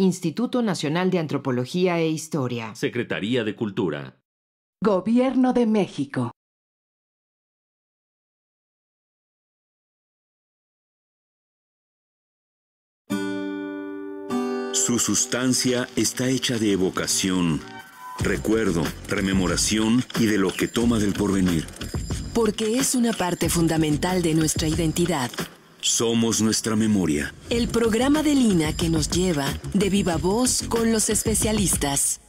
Instituto Nacional de Antropología e Historia. Secretaría de Cultura. Gobierno de México. Su sustancia está hecha de evocación, recuerdo, rememoración y de lo que toma del porvenir. Porque es una parte fundamental de nuestra identidad. Somos nuestra memoria. El programa del INA que nos lleva de viva voz con los especialistas.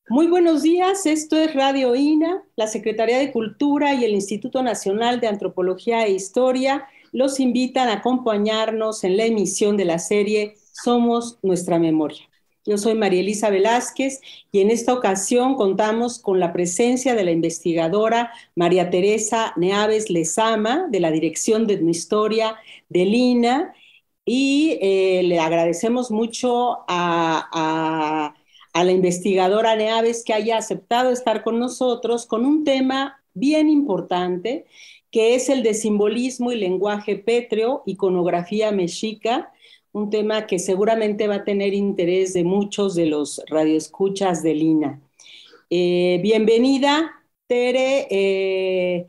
Muy buenos días, esto es Radio INA, la Secretaría de Cultura y el Instituto Nacional de Antropología e Historia los invitan a acompañarnos en la emisión de la serie Somos Nuestra Memoria. Yo soy María Elisa Velázquez y en esta ocasión contamos con la presencia de la investigadora María Teresa Neaves Lezama, de la Dirección de Etnohistoria del INA, y le agradecemos mucho a la investigadora Neaves que haya aceptado estar con nosotros con un tema bien importante, que es el de simbolismo y lenguaje pétreo, iconografía mexica, un tema que seguramente va a tener interés de muchos de los radioescuchas del INA. Bienvenida, Tere.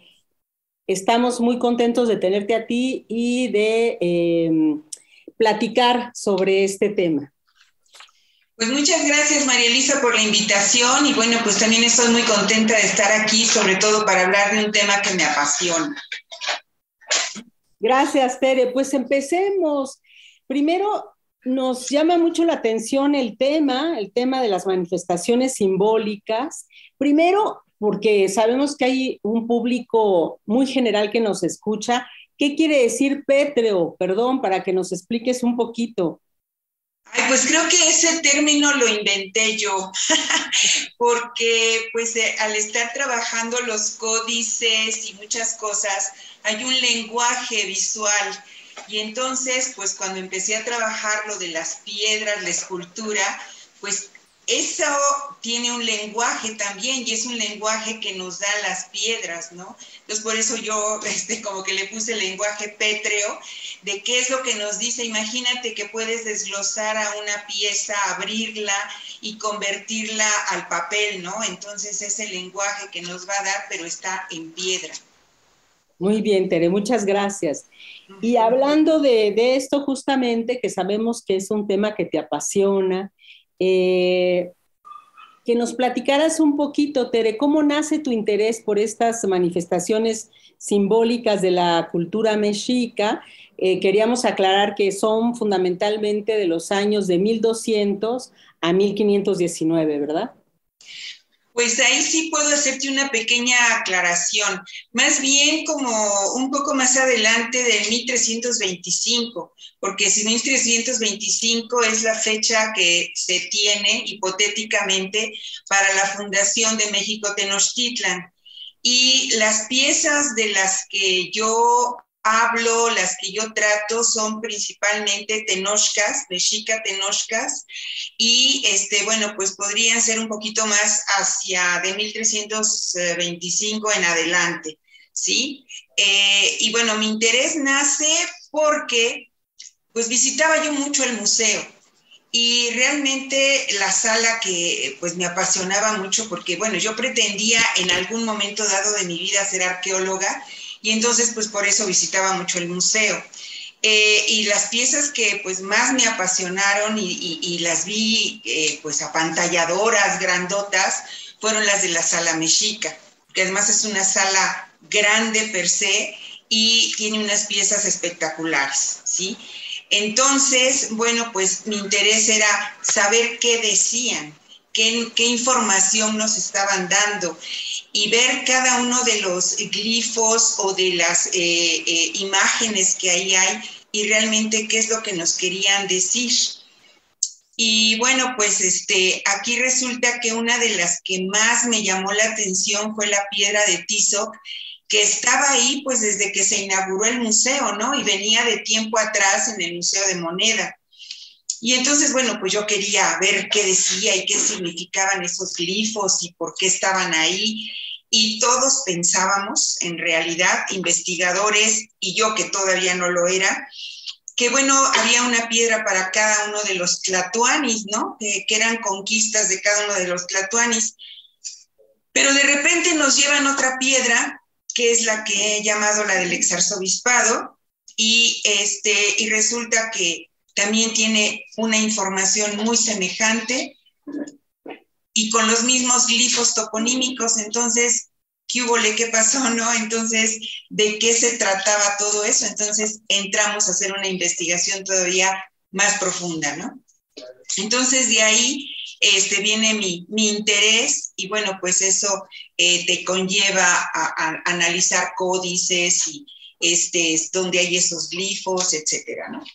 Estamos muy contentos de tenerte a ti y de platicar sobre este tema. Pues muchas gracias, María Elisa, por la invitación y bueno, pues también estoy muy contenta de estar aquí, sobre todo para hablar de un tema que me apasiona. Gracias, Tere. Pues empecemos. Primero, nos llama mucho la atención el tema de las manifestaciones simbólicas. Primero, porque sabemos que hay un público muy general que nos escucha. ¿Qué quiere decir pétreo? Perdón, para que nos expliques un poquito. Ay, pues creo que ese término lo inventé yo, porque pues al estar trabajando los códices y muchas cosas, hay un lenguaje visual. Y entonces, pues cuando empecé a trabajar lo de las piedras, la escultura, pues eso tiene un lenguaje también, y es un lenguaje que nos da las piedras, ¿no? Entonces, por eso yo como que le puse lenguaje pétreo, de qué es lo que nos dice. Imagínate que puedes desglosar a una pieza, abrirla y convertirla al papel, ¿no? Entonces, es el lenguaje que nos va a dar, pero está en piedra. Muy bien, Tere, muchas gracias. Y hablando de esto justamente, que sabemos que es un tema que te apasiona, que nos platicaras un poquito, Tere, ¿cómo nace tu interés por estas manifestaciones simbólicas de la cultura mexica? Queríamos aclarar que son fundamentalmente de los años de 1200 a 1519, ¿verdad? Pues ahí sí puedo hacerte una pequeña aclaración, más bien como un poco más adelante del 1325, porque si 1325 es la fecha que se tiene hipotéticamente para la fundación de México Tenochtitlan. Y las piezas de las que yo hablo, las que yo trato, son principalmente tenochcas, mexica tenochcas, y bueno, pues podrían ser un poquito más hacia de 1325 en adelante, ¿sí? Y bueno, mi interés nace porque pues visitaba yo mucho el museo, y realmente la sala que pues me apasionaba mucho, porque bueno, yo pretendía en algún momento dado de mi vida ser arqueóloga, y entonces pues por eso visitaba mucho el museo. Y las piezas que pues más me apasionaron y las vi pues apantalladoras, grandotas, fueron las de la sala mexica, que además es una sala grande per se y tiene unas piezas espectaculares, ¿sí? Entonces, bueno, pues mi interés era saber qué decían, qué información nos estaban dando, y ver cada uno de los glifos o de las imágenes que ahí hay, y realmente qué es lo que nos querían decir. Y bueno, pues aquí resulta que una de las que más me llamó la atención fue la piedra de Tizoc, que estaba ahí pues desde que se inauguró el museo, ¿no? Y venía de tiempo atrás en el Museo de Moneda. Y entonces, bueno, pues yo quería ver qué decía y qué significaban esos glifos y por qué estaban ahí. Y todos pensábamos, en realidad, investigadores, y yo que todavía no lo era, que bueno, había una piedra para cada uno de los tlatoanis, ¿no? Que eran conquistas de cada uno de los tlatoanis. Pero de repente nos llevan otra piedra, que es la que he llamado la del exarzobispado, y resulta que también tiene una información muy semejante y con los mismos glifos toponímicos. Entonces, ¿qué hubo? ¿Qué pasó? ¿No? Entonces, ¿de qué se trataba todo eso? Entonces, entramos a hacer una investigación todavía más profunda, ¿no? Entonces, de ahí viene mi interés, y bueno, pues eso te conlleva a analizar códices y donde hay esos glifos, etcétera, ¿no?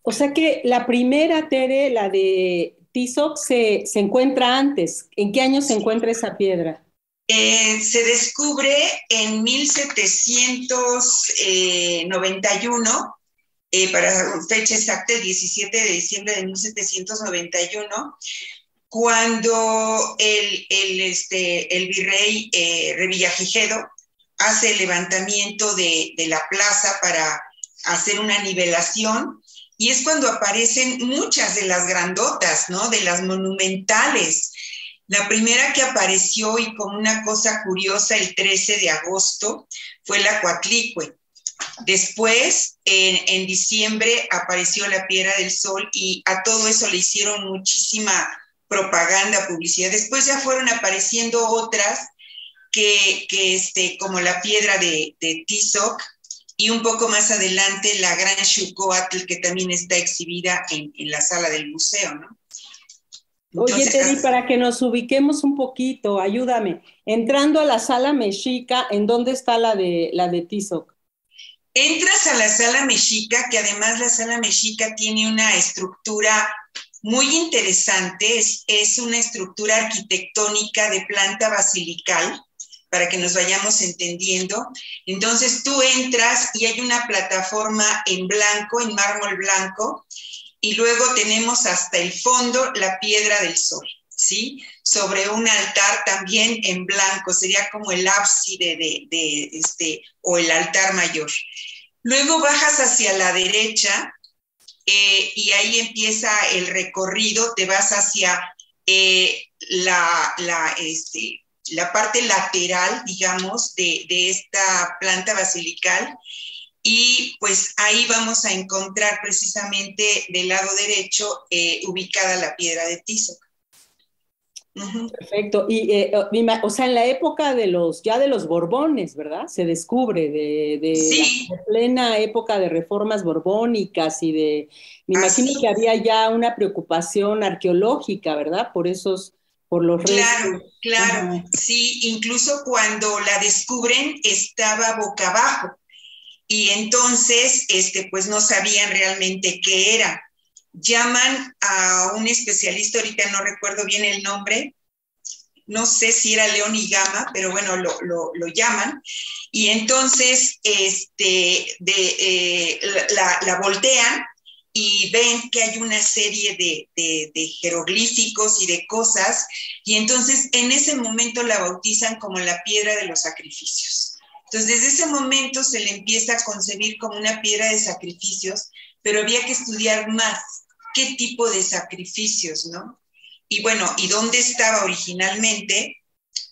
O sea que la primera, Tere, la de Tizoc, se encuentra antes. ¿En qué año se encuentra esa piedra? Se descubre en 1791, para fecha exacta, el 17 de diciembre de 1791, cuando el virrey Revillagigedo hace el levantamiento de la plaza para hacer una nivelación, y es cuando aparecen muchas de las grandotas, ¿no? De las monumentales. La primera que apareció, y como una cosa curiosa, el 13 de agosto, fue la Coatlicue. Después, en diciembre, apareció la Piedra del Sol, y a todo eso le hicieron muchísima propaganda, publicidad. Después ya fueron apareciendo otras como la Piedra de Tizoc, y un poco más adelante la Gran Xucoatl, que también está exhibida en la sala del museo, ¿no? Entonces, oye, Teri, para que nos ubiquemos un poquito, ayúdame. Entrando a la sala mexica, ¿en dónde está la de Tizoc? Entras a la sala mexica, que además la sala mexica tiene una estructura muy interesante, es una estructura arquitectónica de planta basilical, para que nos vayamos entendiendo. Entonces tú entras y hay una plataforma en blanco, en mármol blanco, y luego tenemos hasta el fondo la Piedra del Sol, ¿sí? Sobre un altar también en blanco, sería como el ábside o el altar mayor. Luego bajas hacia la derecha, y ahí empieza el recorrido, te vas hacia la parte lateral, digamos, de esta planta basilical, y pues ahí vamos a encontrar precisamente del lado derecho ubicada la Piedra de Tizoc. Perfecto. Y, o sea, en la época de los Borbones, ¿verdad? Se descubre sí. La plena época de reformas borbónicas y me imagino que había ya una preocupación arqueológica, ¿verdad? Por los restos. Claro, sí, incluso cuando la descubren estaba boca abajo, y entonces, pues no sabían realmente qué era. Llaman a un especialista, ahorita no recuerdo bien el nombre, no sé si era León y Gama, pero bueno, lo llaman, y entonces la voltean y ven que hay una serie de jeroglíficos y de cosas, y entonces en ese momento la bautizan como la Piedra de los Sacrificios. Entonces desde ese momento se le empieza a concebir como una piedra de sacrificios, pero había que estudiar más qué tipo de sacrificios, ¿no? Y bueno, ¿y dónde estaba originalmente?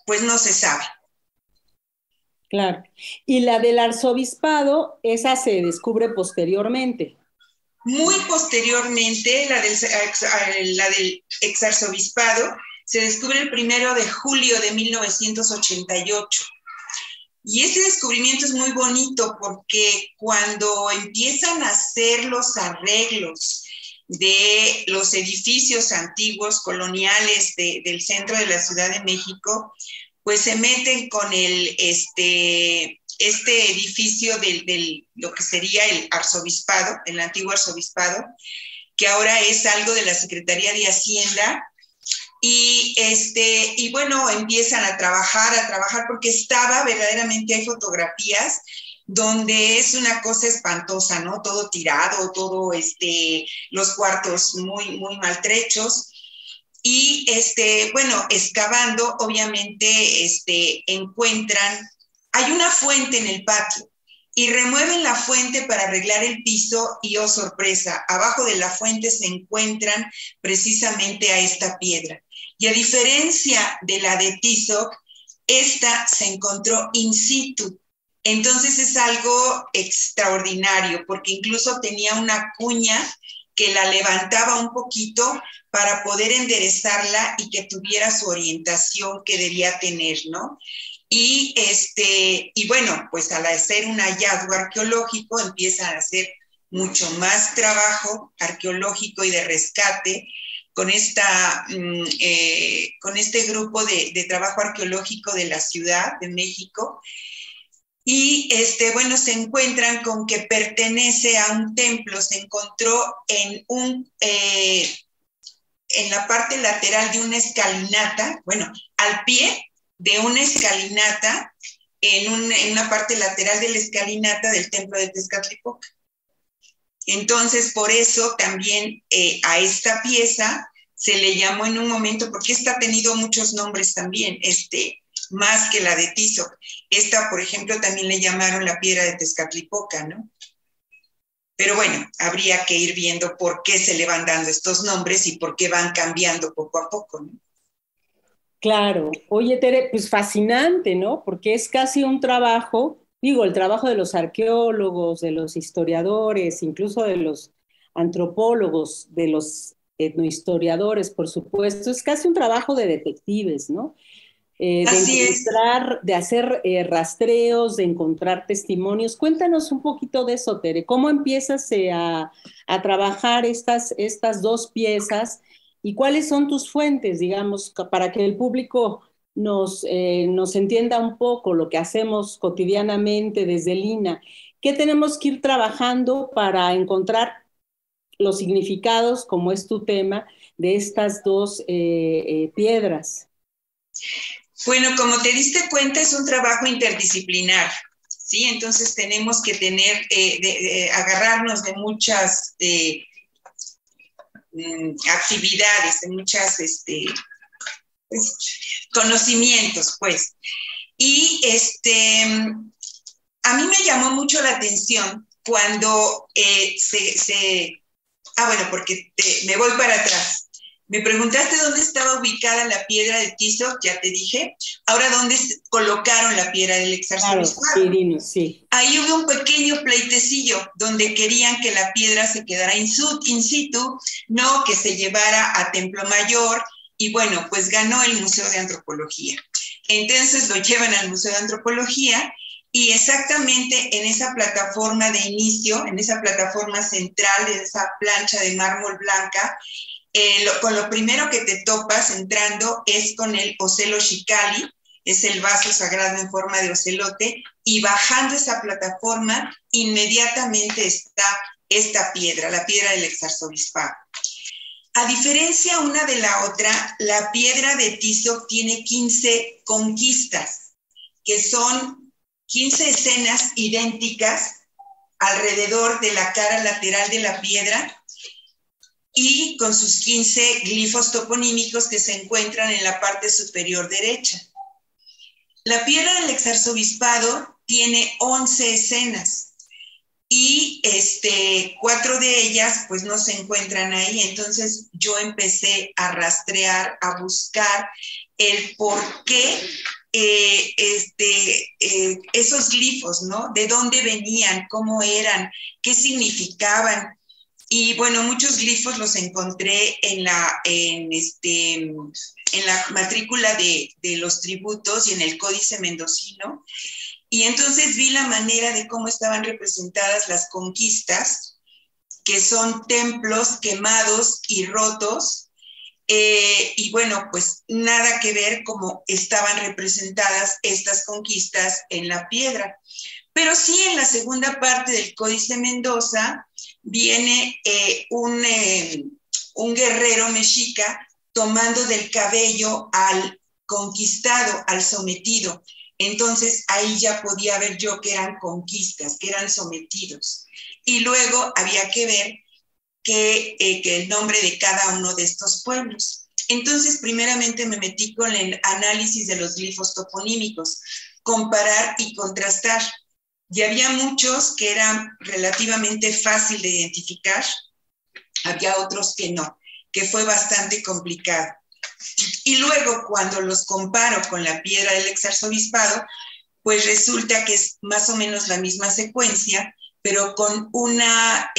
Pues no se sabe. Claro. Y la del arzobispado, esa se descubre posteriormente. Muy posteriormente, la del exarzobispado se descubre el 1 de julio de 1988. Y ese descubrimiento es muy bonito porque cuando empiezan a hacer los arreglos de los edificios antiguos coloniales del centro de la Ciudad de México, pues se meten con este edificio de lo que sería el arzobispado, el antiguo arzobispado, que ahora es algo de la Secretaría de Hacienda, y bueno, empiezan a trabajar porque estaba, verdaderamente hay fotografías donde es una cosa espantosa, ¿no? Todo tirado, todo los cuartos muy, muy maltrechos. Y bueno, excavando, obviamente, encuentran, hay una fuente en el patio, y remueven la fuente para arreglar el piso y, oh sorpresa, abajo de la fuente se encuentran precisamente a esta piedra. Y a diferencia de la de Tizoc, esta se encontró in situ. Entonces es algo extraordinario, porque incluso tenía una cuña que la levantaba un poquito para poder enderezarla y que tuviera su orientación que debía tener, ¿no? Y bueno, pues al hacer un hallazgo arqueológico empiezan a hacer mucho más trabajo arqueológico y de rescate con este grupo de trabajo arqueológico de la Ciudad de México. Y bueno, se encuentran con que pertenece a un templo, se encontró en la parte lateral de una escalinata, bueno, al pie de una escalinata, en una parte lateral de la escalinata del templo de Tezcatlipoca. Entonces, por eso también a esta pieza se le llamó en un momento, porque esta ha tenido muchos nombres también, más que la de Tizoc. Esta, por ejemplo, también le llamaron la piedra de Tezcatlipoca, ¿no? Pero bueno, habría que ir viendo por qué se le van dando estos nombres y por qué van cambiando poco a poco, ¿no? Claro. Oye, Tere, pues fascinante, ¿no? Porque es casi un trabajo, digo, el trabajo de los arqueólogos, de los historiadores, incluso de los antropólogos, de los etnohistoriadores, por supuesto, es casi un trabajo de detectives, ¿no? Así es. De hacer rastreos, de encontrar testimonios. Cuéntanos un poquito de eso, Tere. ¿Cómo empiezas a trabajar estas dos piezas y cuáles son tus fuentes, digamos, para que el público nos entienda un poco lo que hacemos cotidianamente desde el INA? ¿Qué tenemos que ir trabajando para encontrar los significados, como es tu tema, de estas dos piedras? Bueno, como te diste cuenta, es un trabajo interdisciplinar, ¿sí? Entonces tenemos que agarrarnos de muchas actividades, de muchas pues, conocimientos, pues. Y a mí me llamó mucho la atención cuando bueno, porque me voy para atrás. Me preguntaste dónde estaba ubicada la piedra de Tizoc, ya te dije. Ahora, ¿dónde colocaron la piedra del exarzobispado? Claro, sí. Ahí hubo un pequeño pleitecillo donde querían que la piedra se quedara in situ, no que se llevara a Templo Mayor, y bueno, pues ganó el Museo de Antropología. Entonces lo llevan al Museo de Antropología, y exactamente en esa plataforma de inicio, en esa plataforma central, de esa plancha de mármol blanca, con lo primero que te topas entrando es con el Ocelo Xicali, es el vaso sagrado en forma de ocelote, y bajando esa plataforma inmediatamente está esta piedra, la piedra del exarzobispado. A diferencia una de la otra, la piedra de Tizoc tiene 15 conquistas, que son 15 escenas idénticas alrededor de la cara lateral de la piedra, y con sus 15 glifos toponímicos que se encuentran en la parte superior derecha. La piedra del exarzobispado tiene 11 escenas y 4 de ellas pues no se encuentran ahí. Entonces yo empecé a rastrear, a buscar el por qué esos glifos, ¿no? ¿De dónde venían? ¿Cómo eran? ¿Qué significaban? Y bueno, muchos glifos los encontré en la matrícula de los tributos y en el Códice Mendocino. Y entonces vi la manera de cómo estaban representadas las conquistas, que son templos quemados y rotos. Y bueno, pues nada que ver cómo estaban representadas estas conquistas en la piedra. Pero sí, en la segunda parte del Códice Mendoza viene un guerrero mexica tomando del cabello al conquistado, al sometido. Entonces ahí ya podía ver yo que eran conquistas, que eran sometidos. Y luego había que ver que el nombre de cada uno de estos pueblos. Entonces primeramente me metí con el análisis de los glifos toponímicos, comparar y contrastar. y había muchos que eran relativamente fácil de identificar, había otros que no, que fue bastante complicado. Y luego, cuando los comparo con la piedra del exarzobispado, pues resulta que es más o menos la misma secuencia, pero con una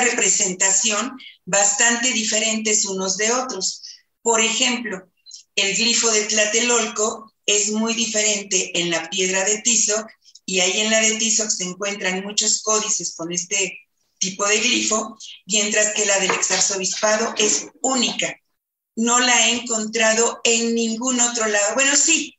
representación bastante diferentes unos de otros. Por ejemplo, el glifo de Tlatelolco es muy diferente en la piedra de Tizoc, y ahí en la de Tizoc se encuentran muchos códices con este tipo de glifo, mientras que la del exarzobispado es única. No la he encontrado en ningún otro lado. Bueno, sí,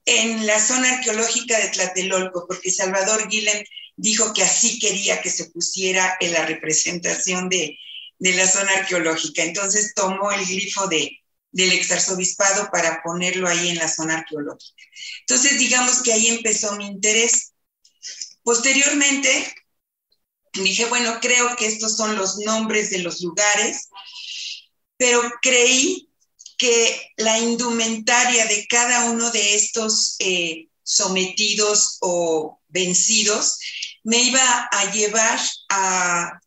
en la zona arqueológica de Tlatelolco, porque Salvador Guillem dijo que así quería que se pusiera en la representación de la zona arqueológica. Entonces tomó el glifo del exarzobispado para ponerlo ahí en la zona arqueológica. Entonces, digamos que ahí empezó mi interés. Posteriormente, dije, bueno, creo que estos son los nombres de los lugares, pero creí que la indumentaria de cada uno de estos sometidos o vencidos me iba a llevar a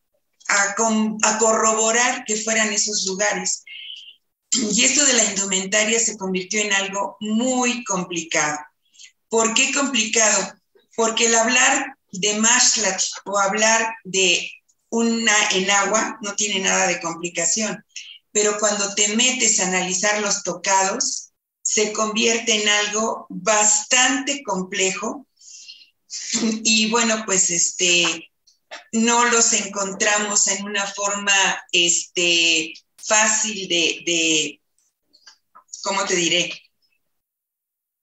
corroborar que fueran esos lugares. Y esto de la indumentaria se convirtió en algo muy complicado. ¿Por qué complicado? Porque el hablar de Maxtlatl o hablar de una enagua no tiene nada de complicación, pero cuando te metes a analizar los tocados, se convierte en algo bastante complejo. Y bueno, pues no los encontramos en una forma fácil de ¿cómo te diré?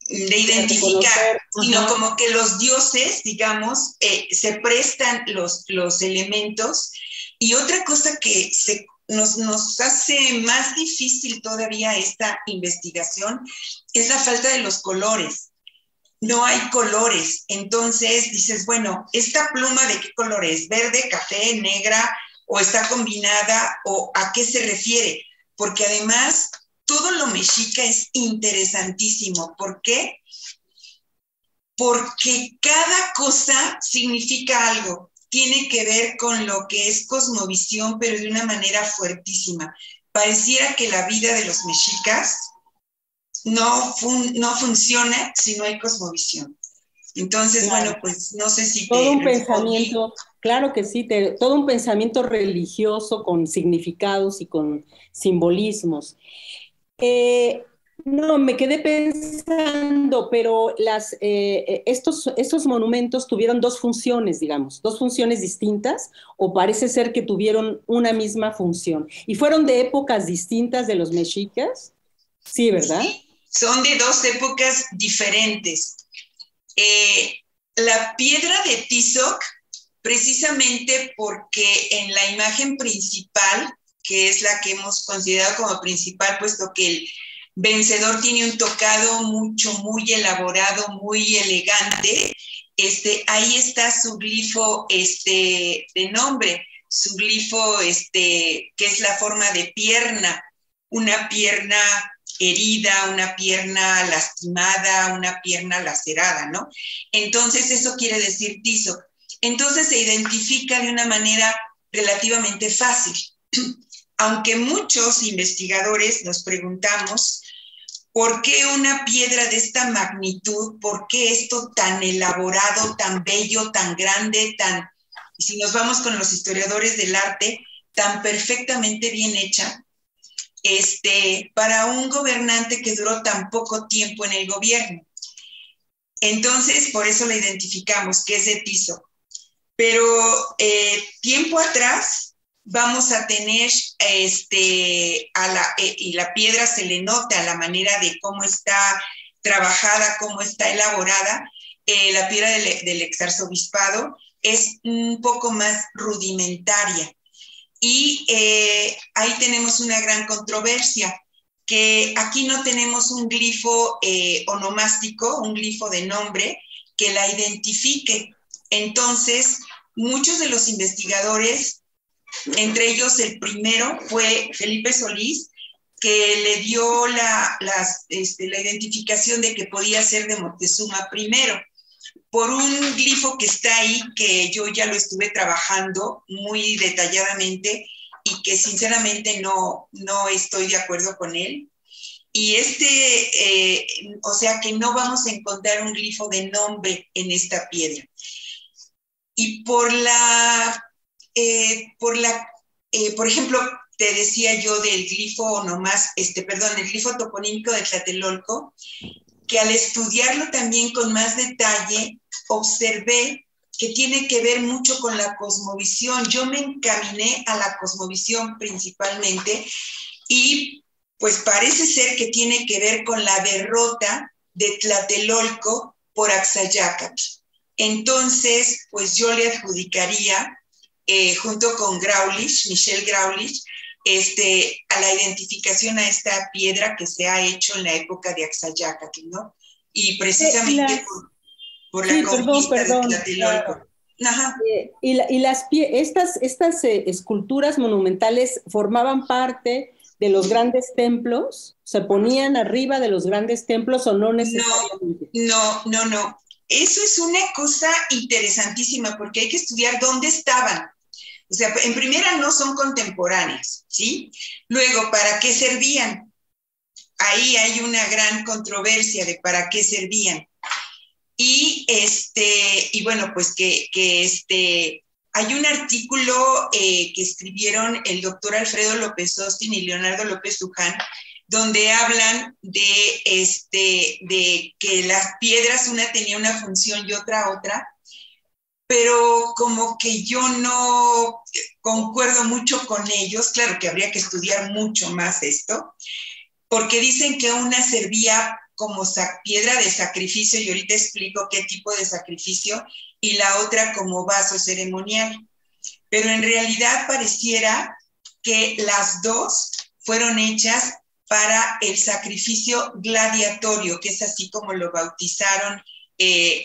De identificar, sino como que los dioses, digamos, se prestan los elementos. Y otra cosa que nos hace más difícil todavía esta investigación es la falta de los colores. No hay colores. Entonces dices, bueno, ¿esta pluma de qué color es? ¿Verde, café, negra? ¿O está combinada? ¿O a qué se refiere? Porque además todo lo mexica es interesantísimo. ¿Por qué? Porque cada cosa significa algo. Tiene que ver con lo que es cosmovisión, pero de una manera fuertísima. Pareciera que la vida de los mexicas no funciona si no hay cosmovisión. Entonces, claro, bueno, pues no sé si todo un pensamiento, claro que sí, todo un pensamiento religioso con significados y con simbolismos. No, me quedé pensando, pero estos monumentos tuvieron dos funciones, digamos, dos funciones distintas, o parece ser que tuvieron una misma función. ¿Y fueron de épocas distintas de los mexicas? Sí, ¿verdad? Sí, son de dos épocas diferentes. La piedra de Tizoc, precisamente porque en la imagen principal, que es la que hemos considerado como principal, puesto que el vencedor tiene un tocado muy elaborado, muy elegante, ahí está su glifo de nombre, su glifo que es la forma de pierna, una pierna herida, una pierna lastimada, una pierna lacerada, ¿no? Entonces eso quiere decir Tizoc. Entonces se identifica de una manera relativamente fácil. Aunque muchos investigadores nos preguntamos ¿por qué una piedra de esta magnitud? ¿Por qué esto tan elaborado, tan bello, tan grande, y si nos vamos con los historiadores del arte, tan perfectamente bien hecha, para un gobernante que duró tan poco tiempo en el gobierno? Entonces, por eso la identificamos, que es de Tizoc. Pero tiempo atrás vamos a tener, y la piedra se le nota la manera de cómo está trabajada, cómo está elaborada. La piedra del exarzobispado es un poco más rudimentaria. Y ahí tenemos una gran controversia, que aquí no tenemos un glifo onomástico, un glifo de nombre que la identifique. Entonces, muchos de los investigadores, entre ellos el primero fue Felipe Solís, que le dio la identificación de que podía ser de Moctezuma I, por un glifo que está ahí, que yo ya lo estuve trabajando muy detalladamente y que sinceramente no estoy de acuerdo con él. Y o sea que no vamos a encontrar un glifo de nombre en esta piedra. Y por ejemplo, te decía yo del glifo el glifo toponímico de Tlatelolco, que al estudiarlo también con más detalle, observé que tiene que ver mucho con la cosmovisión. Yo me encaminé a la cosmovisión principalmente y pues parece ser que tiene que ver con la derrota de Tlatelolco por Axayácatl. Entonces, pues yo le adjudicaría, junto con Michel Graulich, a la identificación a esta piedra que se ha hecho en la época de Axayácatl, ¿no? Y precisamente por la conquista de Tlatelolco. Ajá. Estas esculturas monumentales formaban parte de los grandes templos, se ponían arriba de los grandes templos o no necesariamente. No. Eso es una cosa interesantísima porque hay que estudiar dónde estaban. O sea, en primera no son contemporáneas, ¿sí? Luego, ¿para qué servían? Ahí hay una gran controversia de para qué servían. Y bueno, pues que hay un artículo que escribieron el doctor Alfredo López Austin y Leonardo López Luján, donde hablan de que las piedras, una tenía una función y otra, pero como que yo no concuerdo mucho con ellos. Claro que habría que estudiar mucho más esto, porque dicen que una servía como piedra de sacrificio, y ahorita explico qué tipo de sacrificio, y la otra como vaso ceremonial. Pero en realidad pareciera que las dos fueron hechas para el sacrificio gladiatorio, que es así como lo bautizaron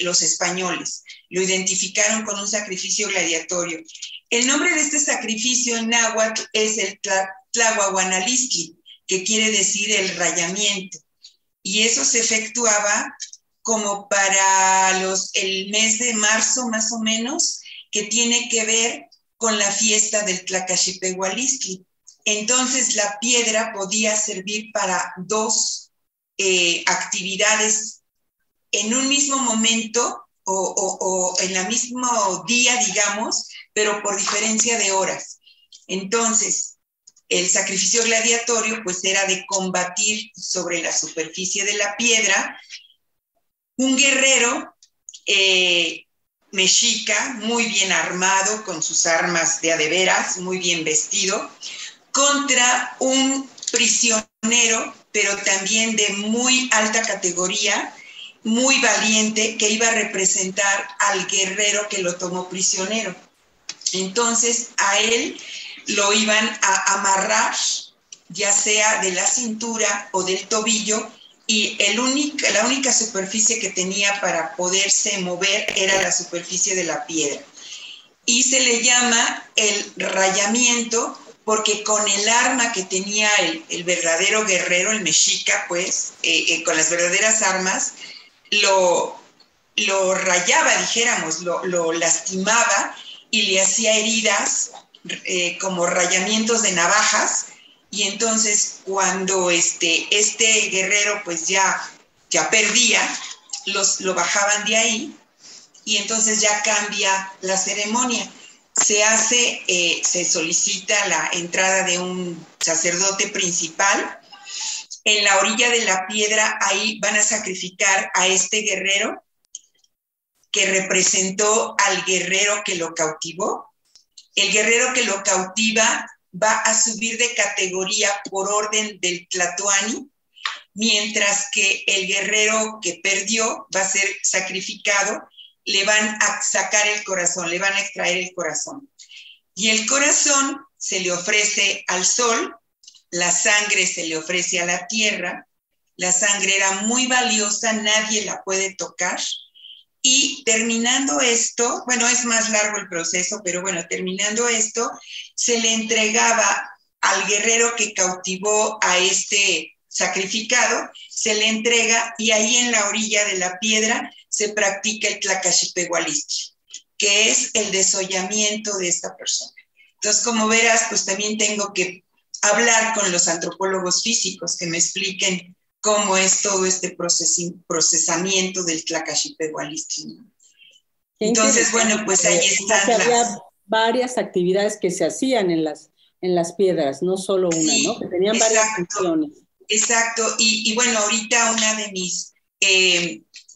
los españoles. Lo identificaron con un sacrificio gladiatorio. El nombre de este sacrificio en náhuatl es el Tlahuahuanalistli, que quiere decir el rayamiento. Y eso se efectuaba como para el mes de marzo, más o menos, que tiene que ver con la fiesta del Tlacaxipehualistli. Entonces, la piedra podía servir para dos actividades en un mismo momento o en el mismo día, digamos, pero por diferencia de horas. Entonces, el sacrificio gladiatorio, pues, era de combatir sobre la superficie de la piedra un guerrero mexica, muy bien armado, con sus armas de a de veras, muy bien vestido, contra un prisionero, pero también de muy alta categoría, muy valiente, que iba a representar al guerrero que lo tomó prisionero. Entonces, a él lo iban a amarrar, ya sea de la cintura o del tobillo, y la única superficie que tenía para poderse mover era la superficie de la piedra. Y se le llama el rayamiento porque con el arma que tenía el verdadero guerrero, el mexica, pues, con las verdaderas armas, lo rayaba, dijéramos, lo lastimaba y le hacía heridas como rayamientos de navajas. Y entonces cuando este guerrero pues ya perdía, lo bajaban de ahí y entonces ya cambia la ceremonia. Se solicita la entrada de un sacerdote principal. En la orilla de la piedra, ahí van a sacrificar a este guerrero que representó al guerrero que lo cautivó. El guerrero que lo cautiva va a subir de categoría por orden del Tlatoani, mientras que el guerrero que perdió va a ser sacrificado. Le van a sacar el corazón, le van a extraer el corazón. Y el corazón se le ofrece al sol, la sangre se le ofrece a la tierra. La sangre era muy valiosa, nadie la puede tocar. Y terminando esto, bueno, es más largo el proceso, pero bueno, terminando esto, se le entregaba al guerrero que cautivó a este sacrificado, se le entrega y ahí en la orilla de la piedra se practica el tlacaxipehualistli, que es el desollamiento de esta persona. Entonces, como verás, pues también tengo que hablar con los antropólogos físicos que me expliquen cómo es todo este procesamiento del tlacaxipehualistli, ¿no? Entonces, bueno, pues ahí están había varias actividades que se hacían en las piedras, no solo una, sí, ¿no? Que tenían varias funciones. Exacto, y bueno, ahorita una de mis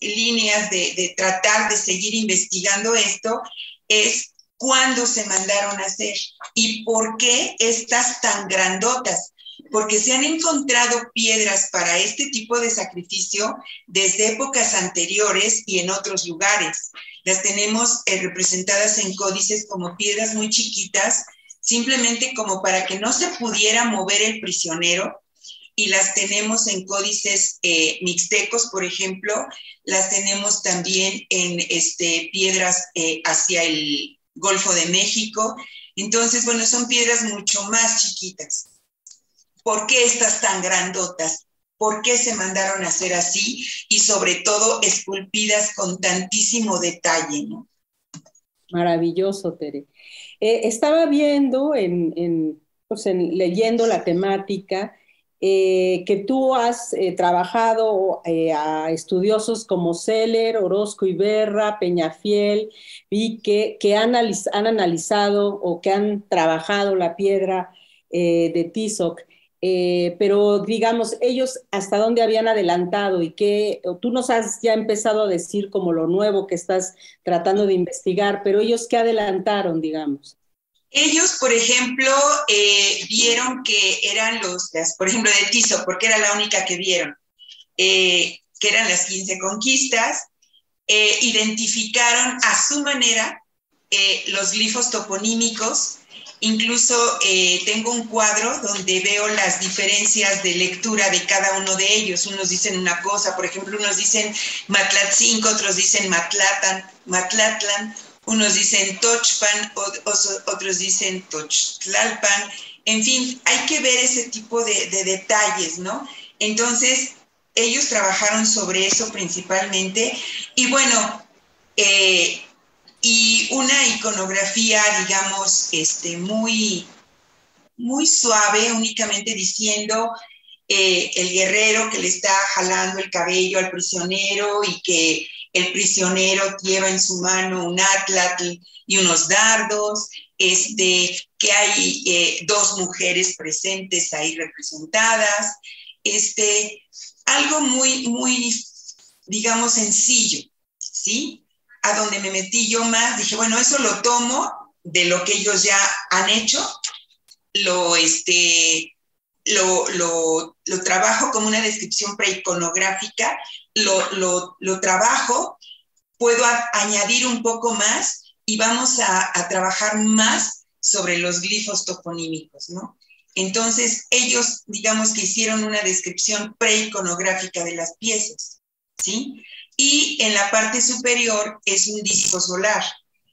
líneas de tratar de seguir investigando esto es cuándo se mandaron a hacer y por qué estas tan grandotas, porque se han encontrado piedras para este tipo de sacrificio desde épocas anteriores y en otros lugares. Las tenemos representadas en códices como piedras muy chiquitas, simplemente como para que no se pudiera mover el prisionero, y las tenemos en códices mixtecos, por ejemplo, las tenemos también en piedras hacia el Golfo de México. Entonces, bueno, son piedras mucho más chiquitas. ¿Por qué estas tan grandotas? ¿Por qué se mandaron a hacer así? Y sobre todo esculpidas con tantísimo detalle, ¿no? Maravilloso, Tere. Estaba viendo, leyendo la temática, que tú has trabajado a estudiosos como Seller, Orozco Iberra, Peñafiel, y que han analizado o que han trabajado la piedra de Tizoc. Pero digamos, ellos hasta dónde habían adelantado y que tú nos has ya empezado a decir como lo nuevo que estás tratando de investigar, pero ellos qué adelantaron, digamos. Ellos, por ejemplo, vieron que eran por ejemplo, de Tizoc, porque era la única que vieron, que eran las 15 conquistas, identificaron a su manera los glifos toponímicos. Incluso tengo un cuadro donde veo las diferencias de lectura de cada uno de ellos. Unos dicen una cosa, por ejemplo, unos dicen Matlatzinco, otros dicen Matlatlan, unos dicen Tochpan, otros dicen Tochtlalpan. En fin, hay que ver ese tipo de detalles, ¿no? Entonces, ellos trabajaron sobre eso principalmente. Y bueno, y una iconografía, digamos, muy, muy suave, únicamente diciendo el guerrero que le está jalando el cabello al prisionero y que el prisionero lleva en su mano un atlatl y unos dardos, que hay 2 mujeres presentes ahí representadas, algo muy, muy, digamos, sencillo, ¿sí? A donde me metí yo más, dije, bueno, eso lo tomo de lo que ellos ya han hecho, lo trabajo como una descripción preiconográfica, lo trabajo, puedo añadir un poco más y vamos a trabajar más sobre los glifos toponímicos, ¿no? Entonces, ellos, digamos que hicieron una descripción preiconográfica de las piezas, ¿sí? Y en la parte superior es un disco solar.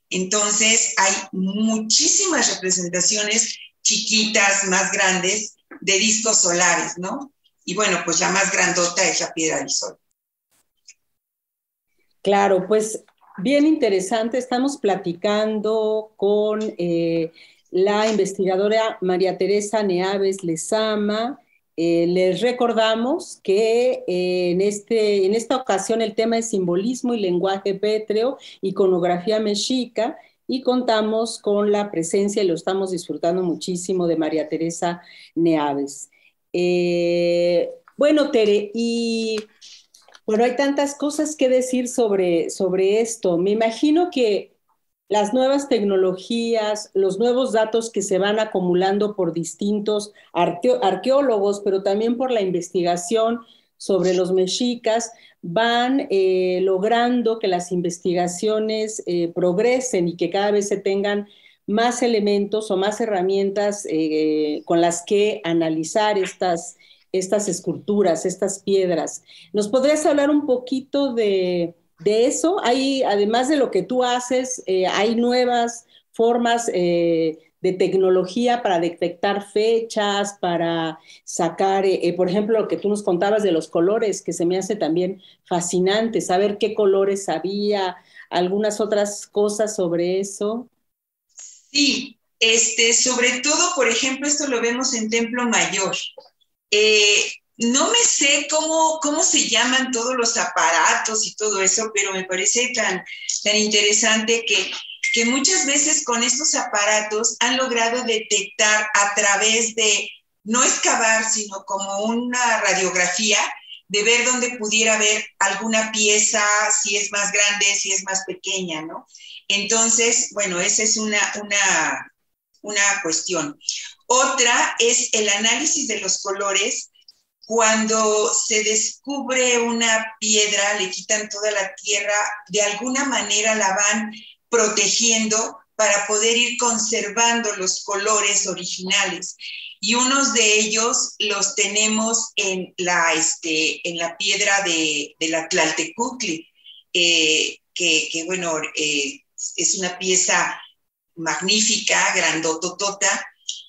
Entonces, hay muchísimas representaciones chiquitas, más grandes, de discos solares, ¿no? Y bueno, pues la más grandota es la piedra del sol. Claro, pues bien interesante. Estamos platicando con la investigadora María Teresa Neaves Lezama. Les recordamos que en esta ocasión el tema es simbolismo y lenguaje pétreo, iconografía mexica, y contamos con la presencia, y lo estamos disfrutando muchísimo, de María Teresa Neaves. Bueno, Tere, y bueno, hay tantas cosas que decir sobre esto. Me imagino que las nuevas tecnologías, los nuevos datos que se van acumulando por distintos arqueólogos, pero también por la investigación sobre los mexicas, van logrando que las investigaciones progresen y que cada vez se tengan más elementos o más herramientas con las que analizar estas esculturas, estas piedras. ¿Nos podrías hablar un poquito de eso? Hay, además de lo que tú haces, hay nuevas formas de de tecnología para detectar fechas, para sacar, por ejemplo, lo que tú nos contabas de los colores, que se me hace también fascinante, saber qué colores había, algunas otras cosas sobre eso. Sí, sobre todo, por ejemplo, esto lo vemos en Templo Mayor. No me sé cómo se llaman todos los aparatos y todo eso, pero me parece tan interesante que muchas veces con estos aparatos han logrado detectar a través de, no excavar, sino como una radiografía, de ver dónde pudiera haber alguna pieza, si es más grande, si es más pequeña, ¿no? Entonces, bueno, esa es una cuestión. Otra es el análisis de los colores. Cuando se descubre una piedra, le quitan toda la tierra, de alguna manera la van protegiendo para poder ir conservando los colores originales. Y unos de ellos los tenemos en la piedra de la Tlaltecutli, que bueno, es una pieza magnífica, grandototota,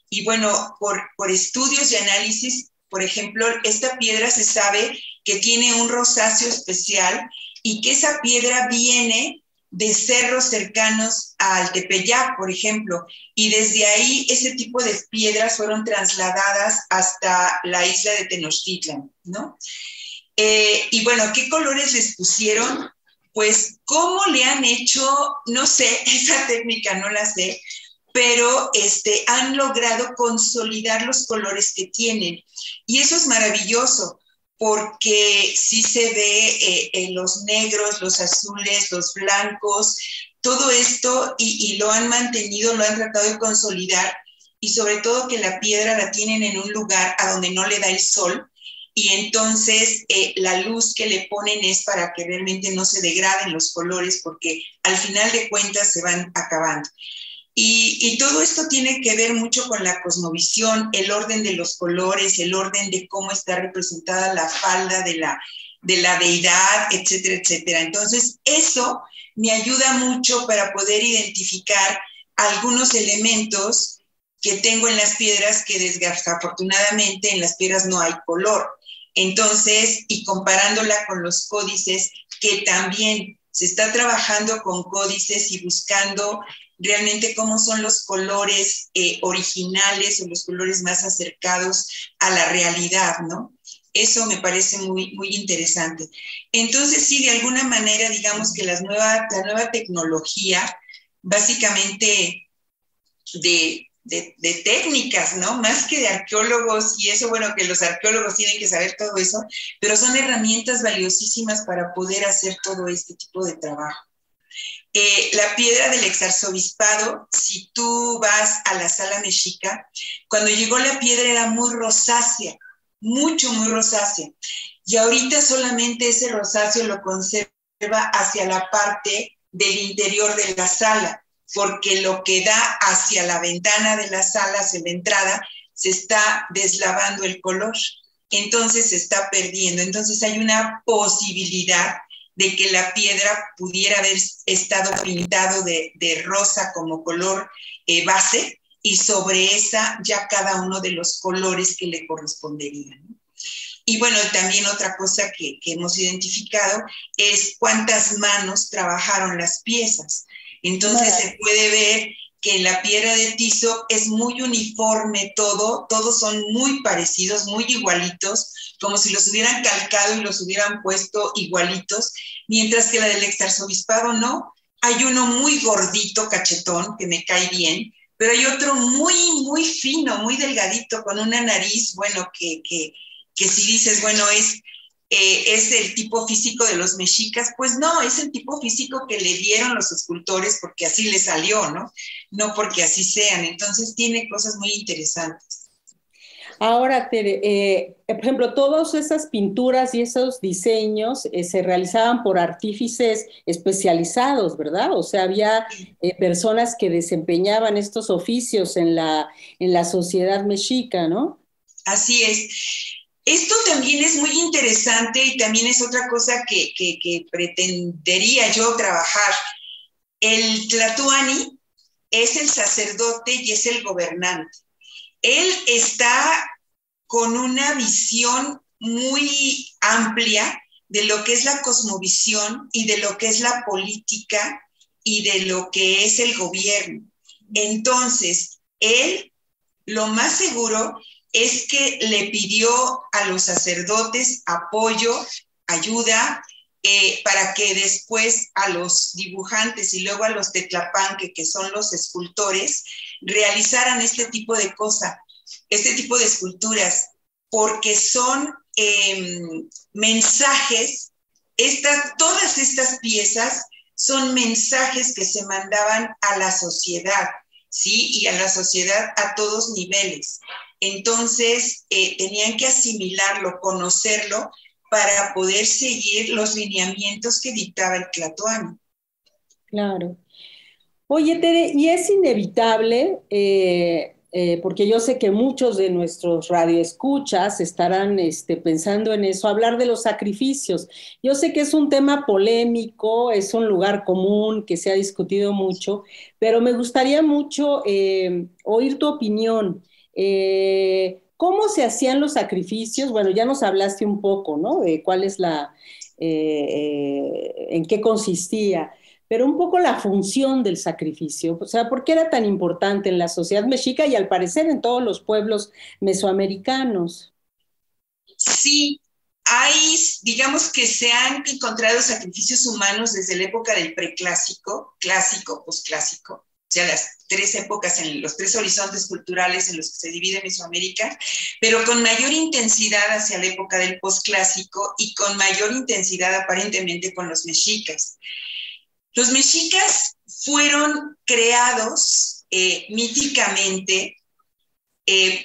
y bueno, por estudios y análisis, por ejemplo, esta piedra se sabe que tiene un rosáceo especial y que esa piedra viene de cerros cercanos al Tepeyac, por ejemplo, y desde ahí ese tipo de piedras fueron trasladadas hasta la isla de Tenochtitlan, ¿no? Y bueno, ¿qué colores les pusieron? Pues, ¿cómo le han hecho? No sé, esa técnica no la sé, pero han logrado consolidar los colores que tienen. Y eso es maravilloso, porque sí se ve los negros, los azules, los blancos, todo esto, y lo han mantenido, lo han tratado de consolidar, y sobre todo que la piedra la tienen en un lugar a donde no le da el sol, y entonces la luz que le ponen es para que realmente no se degraden los colores, porque al final de cuentas se van acabando. Y todo esto tiene que ver mucho con la cosmovisión, el orden de los colores, el orden de cómo está representada la falda de la deidad, etcétera, etcétera. Entonces, eso me ayuda mucho para poder identificar algunos elementos que tengo en las piedras que desafortunadamente en las piedras no hay color. Entonces, y comparándola con los códices, que también se está trabajando con códices y buscando realmente cómo son los colores originales o los colores más acercados a la realidad, ¿no? Eso me parece muy, muy interesante. Entonces, sí, de alguna manera, digamos que la nueva tecnología, básicamente de técnicas, ¿no? Más que de arqueólogos, y eso, bueno, que los arqueólogos tienen que saber todo eso, pero son herramientas valiosísimas para poder hacer todo este tipo de trabajo. La piedra del exarzobispado, si tú vas a la sala mexica, cuando llegó la piedra era muy rosácea, mucho, muy rosácea. Y ahorita solamente ese rosáceo lo conserva hacia la parte del interior de la sala, porque lo que da hacia la ventana de la sala, hacia la entrada, se está deslavando el color. Entonces se está perdiendo. Entonces hay una posibilidad de que la piedra pudiera haber estado pintado de rosa como color base, y sobre esa ya cada uno de los colores que le corresponderían. Y bueno, también otra cosa que hemos identificado es cuántas manos trabajaron las piezas. Entonces se puede ver que en la piedra de Tizoc es muy uniforme todos son muy parecidos, muy igualitos, como si los hubieran calcado y los hubieran puesto igualitos, mientras que la del exarzobispado no. Hay uno muy gordito, cachetón, que me cae bien, pero hay otro muy, muy fino, muy delgadito, con una nariz, bueno, que si dices, bueno, es el tipo físico de los mexicas, pues no, es el tipo físico que le dieron los escultores porque así le salió, ¿no? No porque así sean. Entonces tiene cosas muy interesantes. Ahora, Tere, por ejemplo, todas esas pinturas y esos diseños se realizaban por artífices especializados, ¿verdad? O sea, había personas que desempeñaban estos oficios en la sociedad mexica, ¿no? Así es. Esto también es muy interesante y también es otra cosa que pretendería yo trabajar. El tlatoani es el sacerdote y es el gobernante. Él está con una visión muy amplia de lo que es la cosmovisión y de lo que es la política y de lo que es el gobierno. Entonces, él, lo más seguro es que le pidió a los sacerdotes apoyo, ayuda, para que después a los dibujantes y luego a los Tetlapanque, que son los escultores, realizaran este tipo de cosas, este tipo de esculturas, porque son mensajes, todas estas piezas son mensajes que se mandaban a la sociedad, ¿sí? Y a la sociedad a todos niveles. Entonces, tenían que asimilarlo, conocerlo, para poder seguir los lineamientos que dictaba el Tlatoani. Claro. Oye, Tere, y es inevitable, porque yo sé que muchos de nuestros radioescuchas estarán pensando en eso, hablar de los sacrificios. Yo sé que es un tema polémico, es un lugar común que se ha discutido mucho, pero me gustaría mucho oír tu opinión. ¿Cómo se hacían los sacrificios? Bueno, ya nos hablaste un poco, ¿no? De cuál es en qué consistía, pero un poco la función del sacrificio. O sea, ¿por qué era tan importante en la sociedad mexica y al parecer en todos los pueblos mesoamericanos? Sí, digamos que se han encontrado sacrificios humanos desde la época del preclásico, clásico, posclásico. O sea, las tres épocas, en los tres horizontes culturales en los que se divide Mesoamérica, pero con mayor intensidad hacia la época del posclásico y con mayor intensidad aparentemente con los mexicas. Los mexicas fueron creados míticamente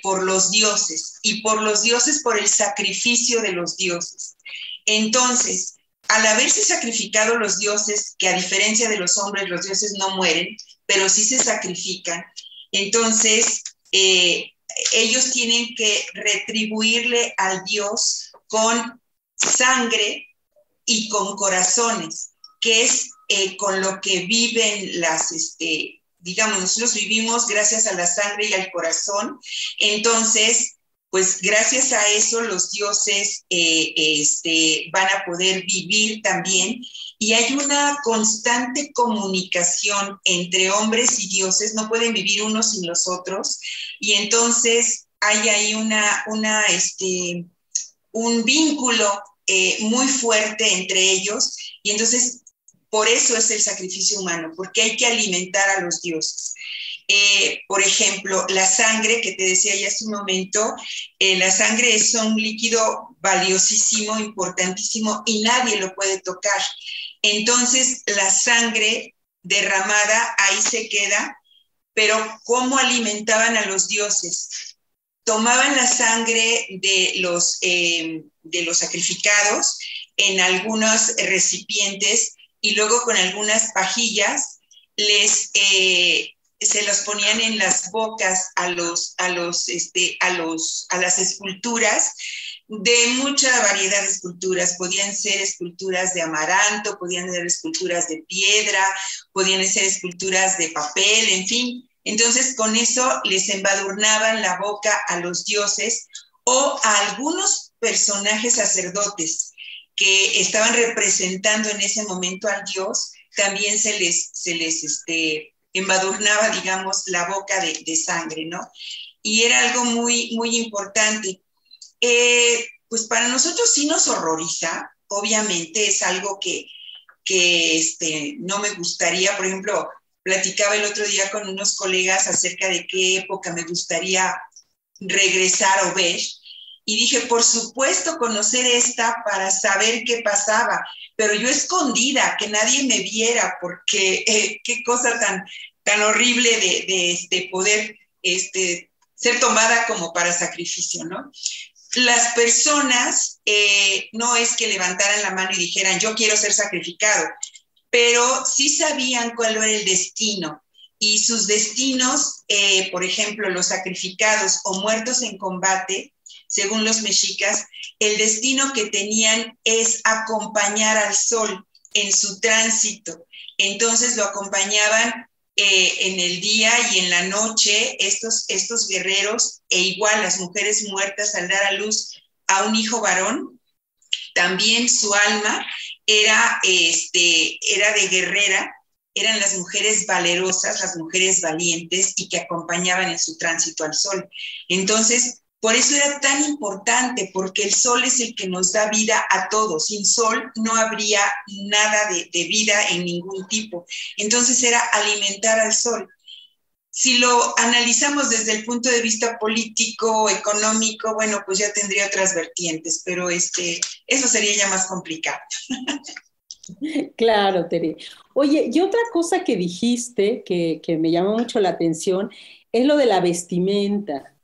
por los dioses, y por los dioses por el sacrificio de los dioses. Entonces, al haberse sacrificado los dioses, que a diferencia de los hombres, los dioses no mueren, pero sí se sacrifican, entonces ellos tienen que retribuirle al dios con sangre y con corazones, que es con lo que viven digamos, nosotros vivimos gracias a la sangre y al corazón. Entonces, pues gracias a eso los dioses van a poder vivir también, y hay una constante comunicación entre hombres y dioses, no pueden vivir unos sin los otros, y entonces hay ahí un vínculo muy fuerte entre ellos, y entonces por eso es el sacrificio humano, porque hay que alimentar a los dioses. Por ejemplo, la sangre, que te decía ya hace un momento, la sangre es un líquido valiosísimo, importantísimo, y nadie lo puede tocar. Entonces, la sangre derramada ahí se queda, pero ¿cómo alimentaban a los dioses? Tomaban la sangre de los sacrificados en algunos recipientes, y luego con algunas pajillas se los ponían en las bocas a las esculturas, de mucha variedad de esculturas. Podían ser esculturas de amaranto, podían ser esculturas de piedra, podían ser esculturas de papel, en fin. Entonces, con eso les embadurnaban la boca a los dioses o a algunos personajes sacerdotes que estaban representando en ese momento al dios. También se les embadurnaba, digamos, la boca de sangre, ¿no? Y era algo muy, muy importante. Pues para nosotros sí nos horroriza, obviamente es algo que no me gustaría. Por ejemplo, platicaba el otro día con unos colegas acerca de qué época me gustaría regresar o ver, y dije, por supuesto, conocer esta para saber qué pasaba, pero yo escondida, que nadie me viera, porque qué cosa tan horrible de poder ser tomada como para sacrificio, ¿no? Las personas no es que levantaran la mano y dijeran, yo quiero ser sacrificado, pero sí sabían cuál era el destino, y sus destinos, por ejemplo, los sacrificados o muertos en combate, según los mexicas, el destino que tenían es acompañar al sol en su tránsito. Entonces lo acompañaban en el día y en la noche, estos guerreros, e igual las mujeres muertas al dar a luz a un hijo varón, también su alma era de guerrera, eran las mujeres valerosas, las mujeres valientes y que acompañaban en su tránsito al sol. Entonces, por eso era tan importante, porque el sol es el que nos da vida a todos. Sin sol no habría nada de vida en ningún tipo. Entonces era alimentar al sol. Si lo analizamos desde el punto de vista político, económico, bueno, pues ya tendría otras vertientes, pero eso sería ya más complicado. Claro, Tere. Oye, y otra cosa que dijiste que me llamó mucho la atención es lo de la vestimenta.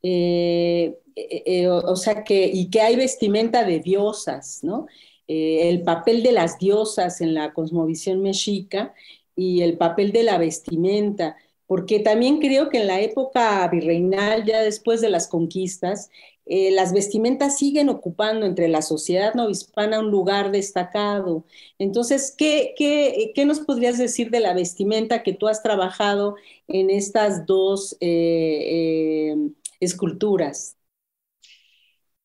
O sea y que hay vestimenta de diosas, ¿no? El papel de las diosas en la cosmovisión mexica y el papel de la vestimenta, porque también creo que en la época virreinal, ya después de las conquistas, las vestimentas siguen ocupando entre la sociedad novohispana un lugar destacado. Entonces, ¿qué nos podrías decir de la vestimenta que tú has trabajado en estas dos esculturas?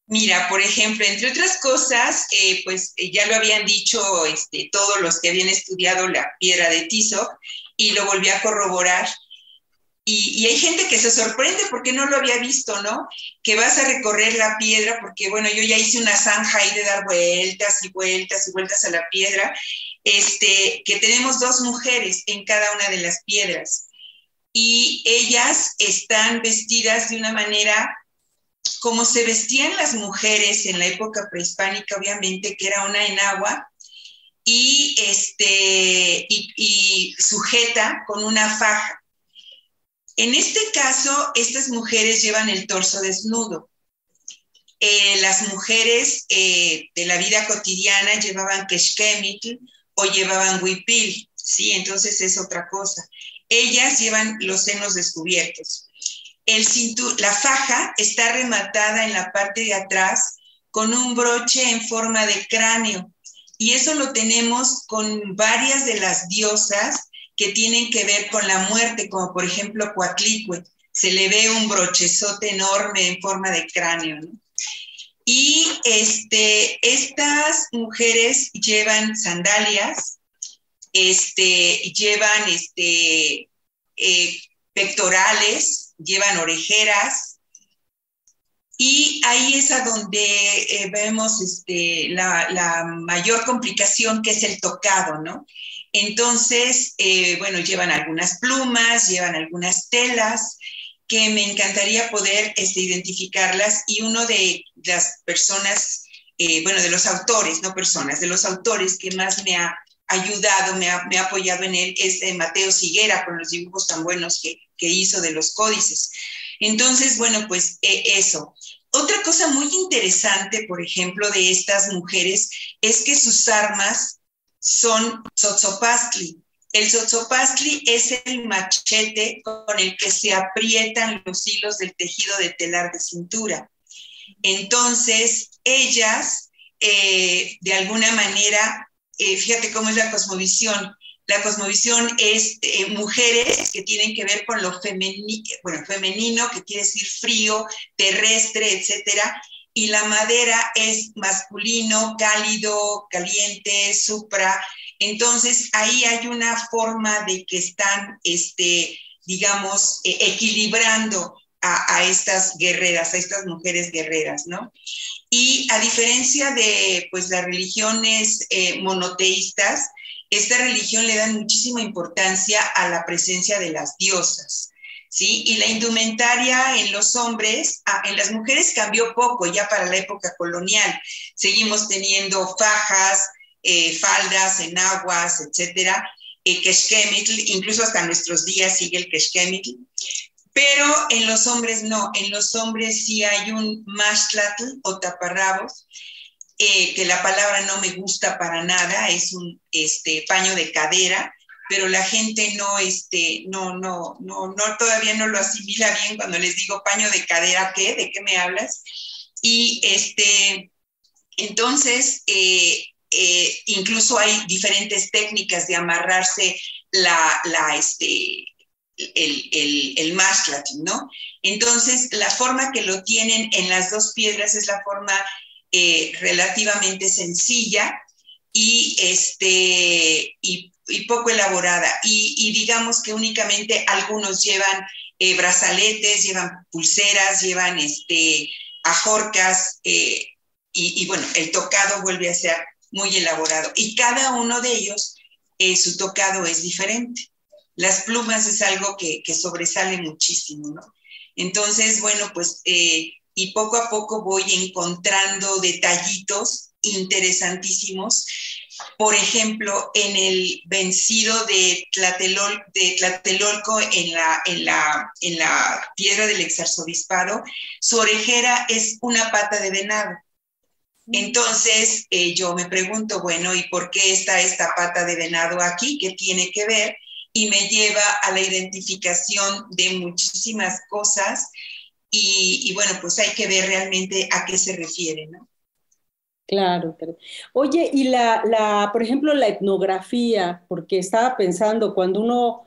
Mira, por ejemplo, entre otras cosas, pues ya lo habían dicho todos los que habían estudiado la piedra de Tizoc, y lo volví a corroborar. Y hay gente que se sorprende porque no lo había visto, ¿no? Que vas a recorrer la piedra, porque bueno, yo ya hice una zanja ahí de dar vueltas y vueltas y vueltas a la piedra, que tenemos dos mujeres en cada una de las piedras. Y ellas están vestidas de una manera como se vestían las mujeres en la época prehispánica, obviamente, que era una enagua y sujeta con una faja. En este caso, estas mujeres llevan el torso desnudo. Las mujeres de la vida cotidiana llevaban quexquemitl o llevaban huipil, ¿sí? Entonces es otra cosa. Ellas llevan los senos descubiertos. La faja está rematada en la parte de atrás con un broche en forma de cráneo. Y eso lo tenemos con varias de las diosas que tienen que ver con la muerte, como por ejemplo Coatlicue. Se le ve un brochezote enorme en forma de cráneo, ¿no? Y estas mujeres llevan sandalias, llevan pectorales, llevan orejeras, y ahí es a donde vemos la mayor complicación, que es el tocado, ¿no? Entonces, bueno, llevan algunas plumas, llevan algunas telas, que me encantaría poder identificarlas, y uno de las personas, bueno, de los autores, no personas, de los autores que más me ha ayudado, me ha apoyado en él, es Mateo Siguera, con los dibujos tan buenos que hizo de los códices. Entonces, bueno, pues eso. Otra cosa muy interesante, por ejemplo, de estas mujeres, es que sus armas son tzotzopastli. El tzotzopastli es el machete con el que se aprietan los hilos del tejido de telar de cintura. Entonces, ellas, de alguna manera, fíjate cómo es la cosmovisión. La cosmovisión es mujeres que tienen que ver con lo femenino, que quiere decir frío, terrestre, etcétera. Y la madera es masculino, cálido, caliente, supra. Entonces, ahí hay una forma de que están, digamos, equilibrando a estas guerreras, a estas mujeres guerreras, ¿no? Y a diferencia de, pues, las religiones monoteístas, esta religión le da muchísima importancia a la presencia de las diosas, ¿sí? Y la indumentaria en los hombres, en las mujeres cambió poco ya para la época colonial. Seguimos teniendo fajas, faldas, enaguas, etcétera, quexquemitl, incluso hasta nuestros días sigue el quexquemitl. Pero en los hombres no, en los hombres sí hay un maxtlatl o taparrabos, que la palabra no me gusta para nada, es un paño de cadera, pero la gente todavía no lo asimila bien cuando les digo paño de cadera, ¿qué? ¿De qué me hablas? Y entonces, incluso hay diferentes técnicas de amarrarse el mashclatin, ¿no? Entonces, la forma que lo tienen en las dos piedras es la forma relativamente sencilla y poco elaborada. Y digamos que únicamente algunos llevan brazaletes, llevan pulseras, llevan ajorcas, y bueno, el tocado vuelve a ser muy elaborado. Y cada uno de ellos, su tocado es diferente. Las plumas es algo que sobresale muchísimo, ¿no? Entonces, bueno, pues, y poco a poco voy encontrando detallitos interesantísimos. Por ejemplo, en el vencido de Tlatelolco, en la piedra del exarzobispado, su orejera es una pata de venado. Entonces, yo me pregunto, bueno, ¿y por qué está esta pata de venado aquí? ¿Qué tiene que ver? Y me lleva a la identificación de muchísimas cosas y bueno, pues hay que ver realmente a qué se refiere, ¿no? Claro. Oye, y por ejemplo, la etnografía, porque estaba pensando, cuando uno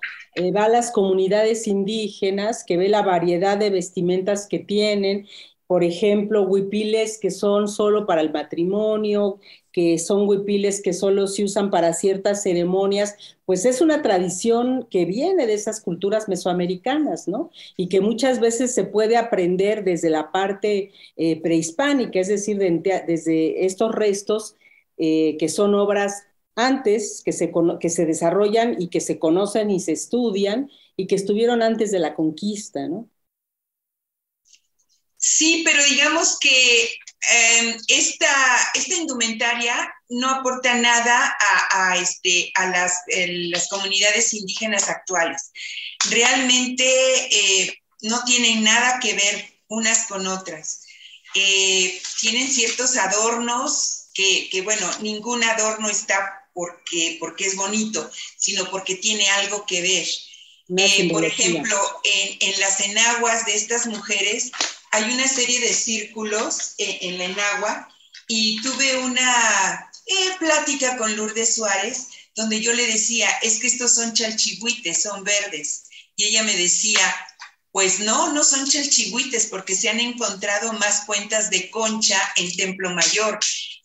va a las comunidades indígenas, que ve la variedad de vestimentas que tienen, por ejemplo, huipiles que son solo para el matrimonio, que son huipiles que solo se usan para ciertas ceremonias, pues es una tradición que viene de esas culturas mesoamericanas, ¿no? Y que muchas veces se puede aprender desde la parte prehispánica, es decir, desde estos restos que son obras antes, que se desarrollan y que se conocen y se estudian y que estuvieron antes de la conquista, ¿no? Sí, pero digamos que esta indumentaria no aporta nada a las comunidades indígenas actuales. Realmente no tienen nada que ver unas con otras. Tienen ciertos adornos que, bueno, ningún adorno está porque es bonito, sino porque tiene algo que ver. Por ejemplo, en las enaguas de estas mujeres hay una serie de círculos en la enagua, y tuve una plática con Lourdes Suárez, donde yo le decía, es que estos son chalchihuites, son verdes. Y ella me decía, pues no son chalchihuites, porque se han encontrado más cuentas de concha en Templo Mayor.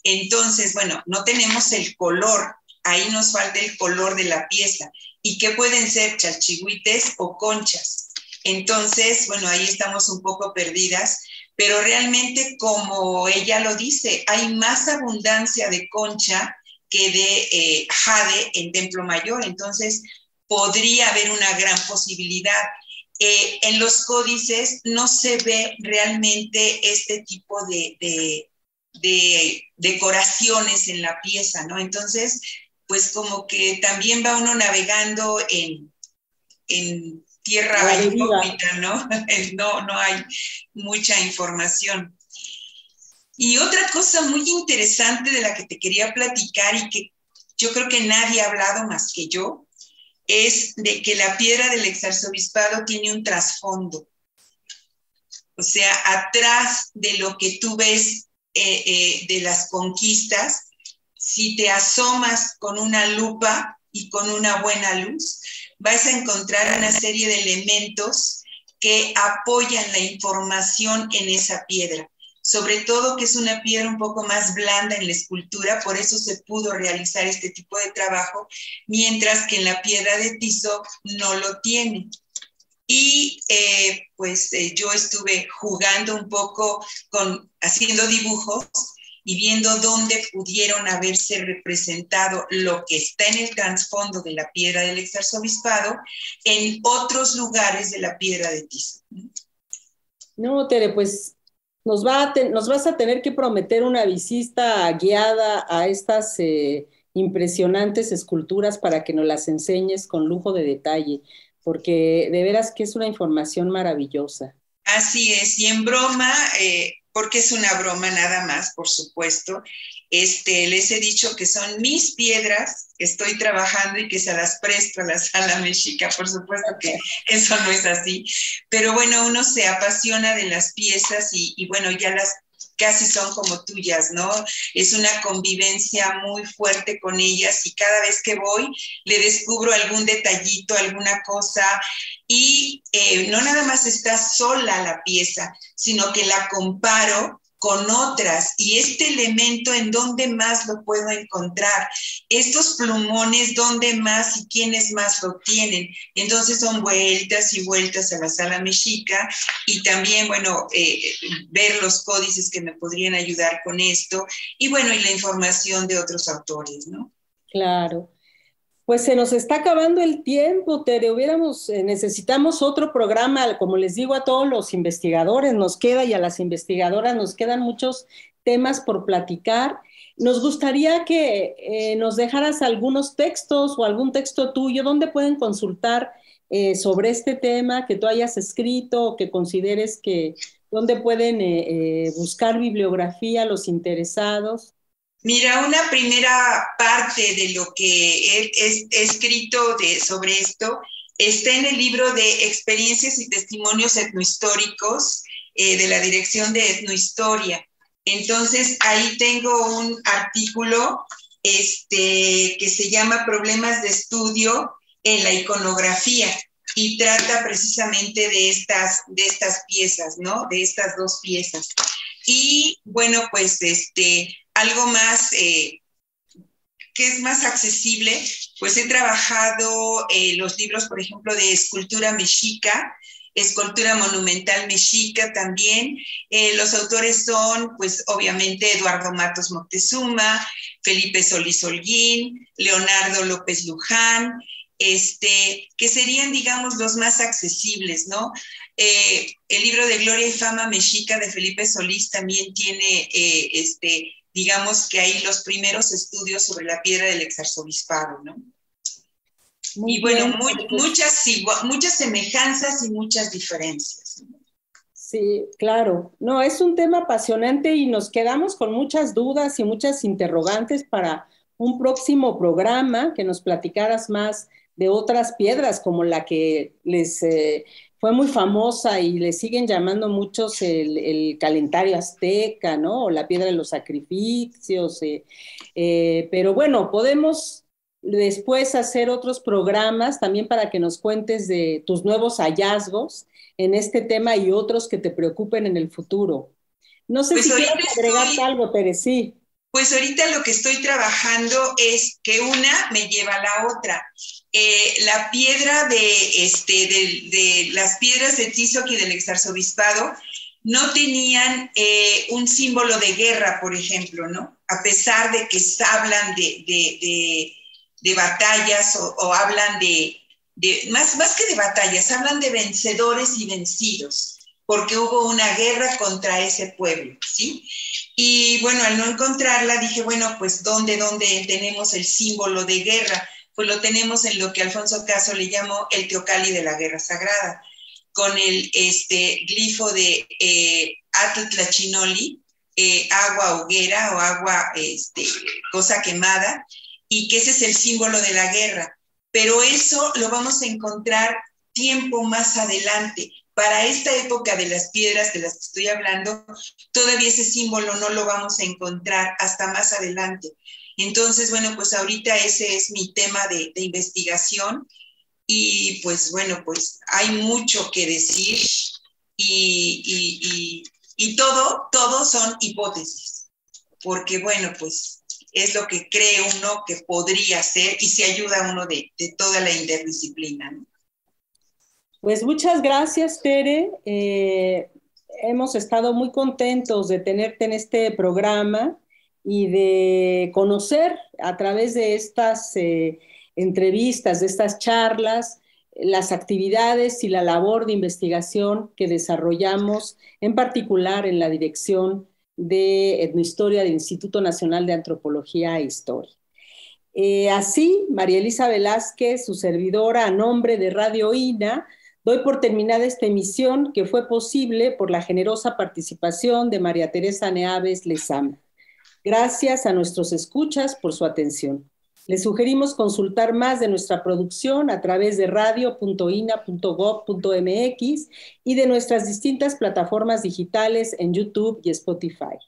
Entonces, bueno, no tenemos el color, ahí nos falta el color de la pieza. ¿Y qué pueden ser, chalchihuites o conchas? Entonces, bueno, ahí estamos un poco perdidas, pero realmente, como ella lo dice, hay más abundancia de concha que de jade en Templo Mayor. Entonces, podría haber una gran posibilidad. En los códices no se ve realmente este tipo de decoraciones en la pieza, ¿no? Entonces, pues como que también va uno navegando en tierra incógnita, ¿no? No hay mucha información. Y otra cosa muy interesante de la que te quería platicar, y que yo creo que nadie ha hablado más que yo, es de que la piedra del exarzobispado tiene un trasfondo. O sea, atrás de lo que tú ves de las conquistas, si te asomas con una lupa y con una buena luz, vas a encontrar una serie de elementos que apoyan la información en esa piedra. Sobre todo que es una piedra un poco más blanda en la escultura, por eso se pudo realizar este tipo de trabajo, mientras que en la piedra de Tizoc no lo tiene. Y yo estuve jugando un poco haciendo dibujos y viendo dónde pudieron haberse representado lo que está en el trasfondo de la piedra del exarzobispado en otros lugares de la piedra de Tizoc. No, Tere, pues nos vas a tener que prometer una visita guiada a estas impresionantes esculturas para que nos las enseñes con lujo de detalle, porque de veras que es una información maravillosa. Así es, y en broma, porque es una broma nada más, por supuesto, les he dicho que son mis piedras que estoy trabajando y que se las presto a la Sala Mexica. Por supuesto que eso no es así, pero bueno, uno se apasiona de las piezas y bueno, ya casi son como tuyas, ¿no? Es una convivencia muy fuerte con ellas y cada vez que voy le descubro algún detallito, alguna cosa y no nada más está sola la pieza, sino que la comparo con otras y este elemento en dónde más lo puedo encontrar, estos plumones dónde más y quiénes más lo tienen. Entonces son vueltas y vueltas a la sala mexica y también, bueno, ver los códices que me podrían ayudar con esto y bueno, y la información de otros autores, ¿no? Claro. Pues se nos está acabando el tiempo, Tere. Necesitamos otro programa, como les digo a todos los investigadores, nos queda y a las investigadoras nos quedan muchos temas por platicar. Nos gustaría que nos dejaras algunos textos o algún texto tuyo, donde pueden consultar sobre este tema que tú hayas escrito o que consideres que, donde pueden buscar bibliografía los interesados. Mira, una primera parte de lo que he escrito sobre esto está en el libro de Experiencias y Testimonios Etnohistóricos de la Dirección de Etnohistoria. Entonces, ahí tengo un artículo que se llama Problemas de Estudio en la Iconografía y trata precisamente de estas piezas, ¿no? De estas dos piezas. Y bueno, pues algo más que es más accesible, pues he trabajado los libros, por ejemplo, de escultura mexica, escultura monumental mexica también. Los autores son, pues obviamente, Eduardo Matos Moctezuma, Felipe Solís Holguín, Leonardo López Luján, que serían, digamos, los más accesibles, ¿no? El libro de Gloria y Fama Mexica de Felipe Solís también tiene, digamos que ahí los primeros estudios sobre la piedra del exarzobispado, ¿no? Muy y bueno, muchas semejanzas y muchas diferencias. Sí, claro. No, es un tema apasionante y nos quedamos con muchas dudas y muchas interrogantes para un próximo programa, que nos platicaras más de otras piedras, como la que les fue muy famosa y le siguen llamando muchos el calendario azteca, ¿no? O la piedra de los sacrificios. Pero bueno, podemos después hacer otros programas también para que nos cuentes de tus nuevos hallazgos en este tema y otros que te preocupen en el futuro. No sé si quieres agregar algo, Tere, sí. Pues ahorita lo que estoy trabajando es que una me lleva a la otra. La piedra de las piedras de Tizoc y del exarzobispado no tenían un símbolo de guerra, por ejemplo, ¿no? A pesar de que hablan de batallas o hablan más que de batallas, hablan de vencedores y vencidos, porque hubo una guerra contra ese pueblo, ¿sí? Y bueno, al no encontrarla, dije, bueno, pues ¿dónde tenemos el símbolo de guerra? Pues lo tenemos en lo que Alfonso Caso le llamó el Teocalli de la Guerra Sagrada, con el glifo de Atl-Tlachinoli, agua hoguera o agua, cosa quemada, y que ese es el símbolo de la guerra. Pero eso lo vamos a encontrar tiempo más adelante. Para esta época de las piedras de las que estoy hablando, todavía ese símbolo no lo vamos a encontrar hasta más adelante. Entonces, bueno, pues ahorita ese es mi tema de investigación y pues bueno, pues hay mucho que decir y todo son hipótesis, porque bueno, pues es lo que cree uno que podría ser y se ayuda uno de toda la interdisciplina, ¿no? Pues muchas gracias, Tere. Hemos estado muy contentos de tenerte en este programa y de conocer a través de estas entrevistas, de estas charlas, las actividades y la labor de investigación que desarrollamos, en particular en la Dirección de Etnohistoria del Instituto Nacional de Antropología e Historia. Así, María Elisa Velázquez, su servidora, a nombre de Radio INA, doy por terminada esta emisión que fue posible por la generosa participación de María Teresa Neaves Lezama. Gracias a nuestros escuchas por su atención. Les sugerimos consultar más de nuestra producción a través de radio.ina.gov.mx y de nuestras distintas plataformas digitales en YouTube y Spotify.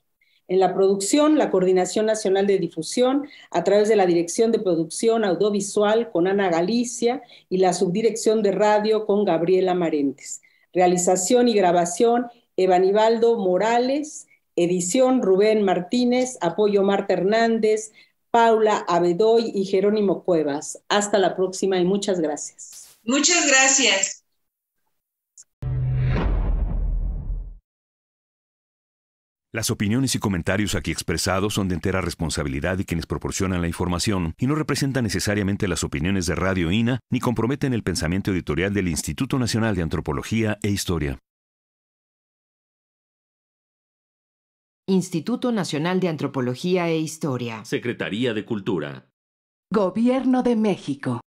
En la producción, la Coordinación Nacional de Difusión, a través de la Dirección de Producción Audiovisual con Ana Galicia y la Subdirección de Radio con Gabriela Marentes. Realización y grabación, Evanibaldo Morales. Edición, Rubén Martínez. Apoyo, Marta Hernández, Paula Abedoy y Jerónimo Cuevas. Hasta la próxima y muchas gracias. Muchas gracias. Las opiniones y comentarios aquí expresados son de entera responsabilidad de quienes proporcionan la información y no representan necesariamente las opiniones de Radio INA ni comprometen el pensamiento editorial del Instituto Nacional de Antropología e Historia. Instituto Nacional de Antropología e Historia. Secretaría de Cultura. Gobierno de México.